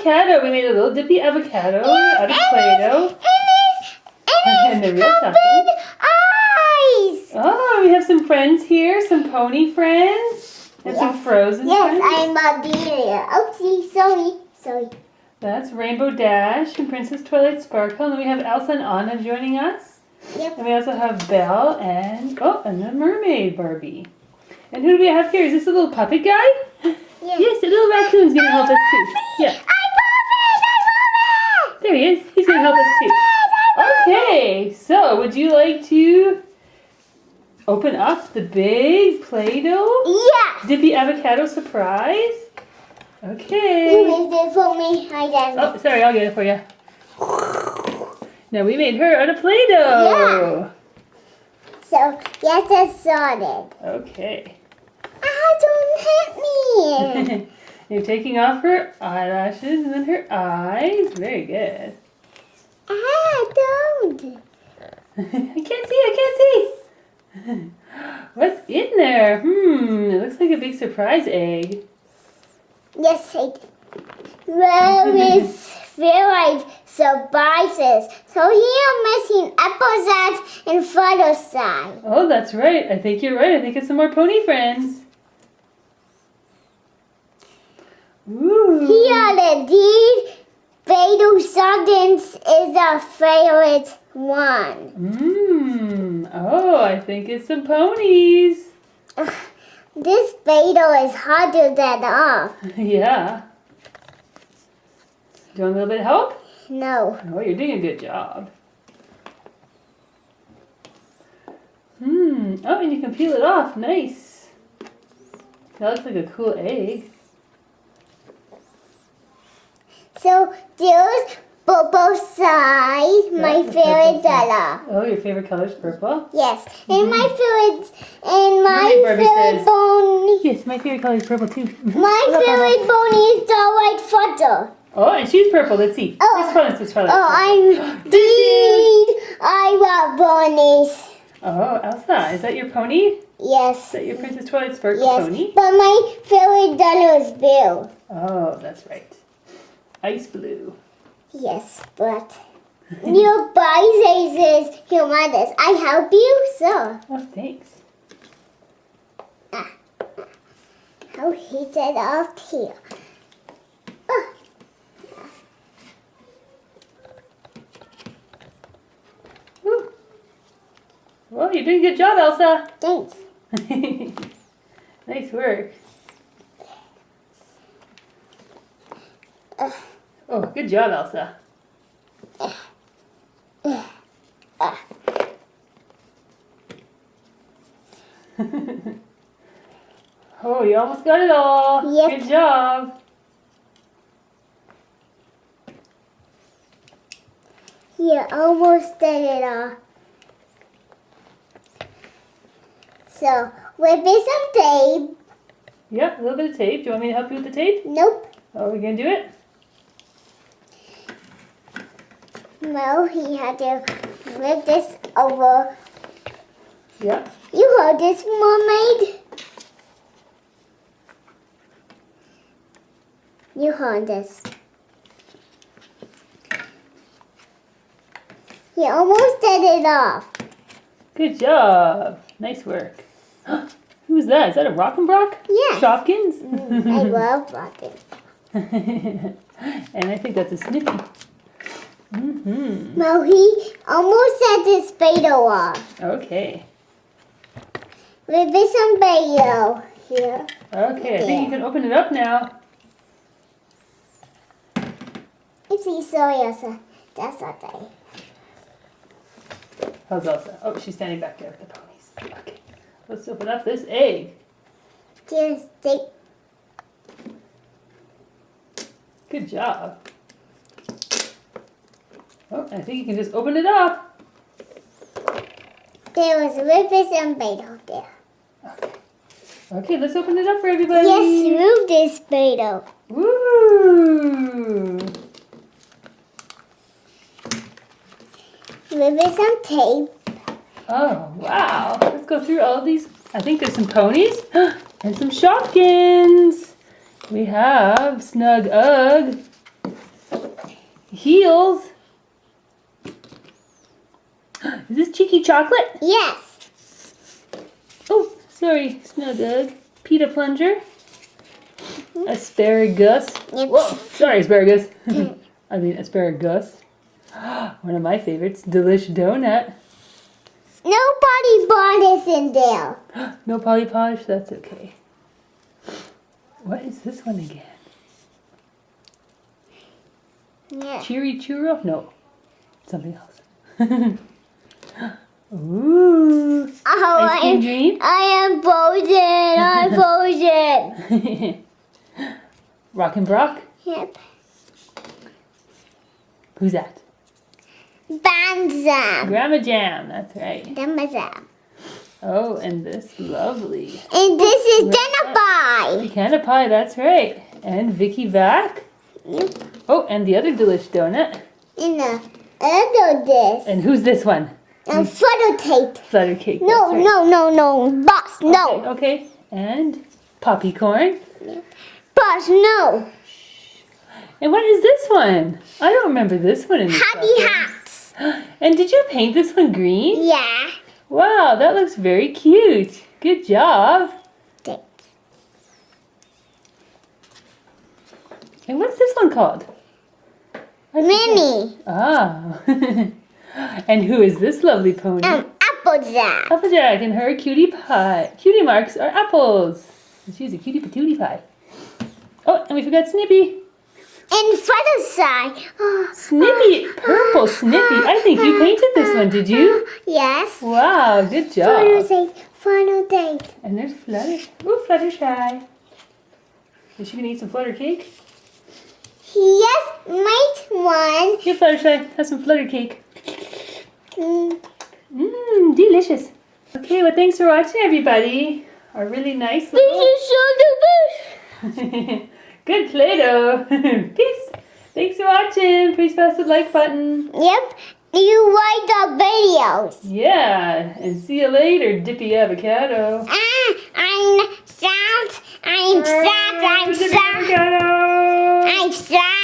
avocado. We made a little dippy avocado out of Play-Doh. And the real Shopkins. Eyes. Oh, we have some friends here. Some pony friends. And some frozen friends. Yes, I'm a deer. Oopsie, sorry. That's Rainbow Dash and Princess Twilight Sparkle. And then we have Elsa and Anna joining us. Yep. And we also have Belle and the mermaid Barbie. And who do we have here? Is this a little puppet guy? Yes. Yes, the little raccoon's going to help us too. Yeah. I love it. There he is. He's going to help us too. Okay, so would you like to open up the big Play-Doh Yes. Dippy Avocado surprise? Okay. You made it for me. I did. Oh, sorry, I'll get it for you. Now we made her out of Play-Doh. Yeah. So, yes, I saw it. Okay. Don't hit me. You're taking off her eyelashes and then her eyes. Very good. Don't. I can't see. What's in there? It looks like a big surprise egg. Yes, I did. Where is favorite surprises? So here I'm missing apple sides and photo side. Oh, that's right. I think you're right. I think it's some more pony friends. Ooh. Here the deed. Fatal Shopkins is our favorite one. Oh, I think it's some ponies. This fatal is hard to get off. Yeah. Do you want a little bit of help? No. Oh, you're doing a good job. Oh, and you can peel it off. Nice. That looks like a cool egg. So there's purple side, my the favorite purple side. color. Oh, your favorite color is purple? Yes, and my favorite Mermaid Barbie says- bone. Yes, my favorite color is purple too. My favorite bone is the white photo. Oh, and she's purple. Let's see. Oh. This one is Twilight. Oh, I'm deed. I love ponies. Oh, Elsa, is that your pony? Is Yes. that your Princess Twilight Sparkle Yes. pony? But my favorite color is blue. Oh, that's right. Ice blue. Yes, but your body says humongous. I help you, so. Oh, thanks. How he said off here. Woo. Well, you're doing a good job, Elsa. Thanks. Nice work. Oh, good job, Elsa. Oh, you almost got it all. Yep. Good job. You almost did it all. So, with some tape. Yep, a little bit of tape. Do you want me to help you with the tape? Nope. Oh, we're going to do it? No, he had to flip this over. Yep. You hold this, mermaid. You hold this. You almost did it off. Good job. Nice work. Who's that? Is that a Rockin' Brock? Yes. Shopkins? I love rocking. And I think that's a Snippy. No, he almost had this fatal off. Okay. With some fatal here. Okay, I think you can open it up now. Oopsie, sorry, Elsa. That's not right. How's Elsa? Oh, she's standing back there with the ponies. Okay. Let's open up this egg. Here's tape. Good job. Oh, I think you can just open it up. There was with some fatal there. Okay, let's open it up for everybody. Yes, move this fatal. Woo! With some tape. Oh, wow. Let's go through all these. I think there's some ponies and some Shopkins. We have Snug Ugg. heels. Is this cheeky chocolate? Yes. Oh, sorry, Snow Dog. Pita plunger. Asparagus. Yep. Whoa, sorry, asparagus. I mean asparagus. One of my favorites, Delish Donut. Nobody bought this in there. No Polly Posh, that's okay. What is this one again? Yeah. Cheery Churro? No, something else. Ooh, Oh, ice cream dream. I am frozen. I'm frozen. Rock and Brock? Yep. Who's that? Banzam. Grandma Jam, that's right. Banzam. Oh, and this lovely And this is dinner pie. Canna Pie, that's right. And Vicky Vac. Yep. Oh, and the other Delish Donut. And the other this. And who's this one? And flutter tape. Flutter cake. No, that's right. no. Boss, no. Okay, and Poppy Corn. Boss, no. And what is this one? I don't remember this one in the Happy Shopkins. hats. And did you paint this one green? Yeah. Wow, that looks very cute. Good job. Thanks. And what's this one called? Minnie. Ah. And who is this lovely pony? Applejack. Applejack and her cutie pie. Cutie marks are apples. She's a cutie patootie pie. Oh, and we forgot Snippy. And flutter side. Snippy, purple Snippy. I think you painted this one, did you? Yes. Wow, good Flutter job. tape. Flutter tape. And there's Flutter. Ooh, Fluttershy. Is she gonna eat some Flutter cake? Yes, might one. Here, Fluttershy, have some Flutter cake. Mm. Mmm, delicious. Okay, well, thanks for watching, everybody. Our really nice This is so the best. Good Play-Doh. Peace. Thanks for watching. Please press the like button. Yep. You like the videos. Yeah, and see you later, Dippy Avocado. I'm sad. Dippy Avocado. I'm sad.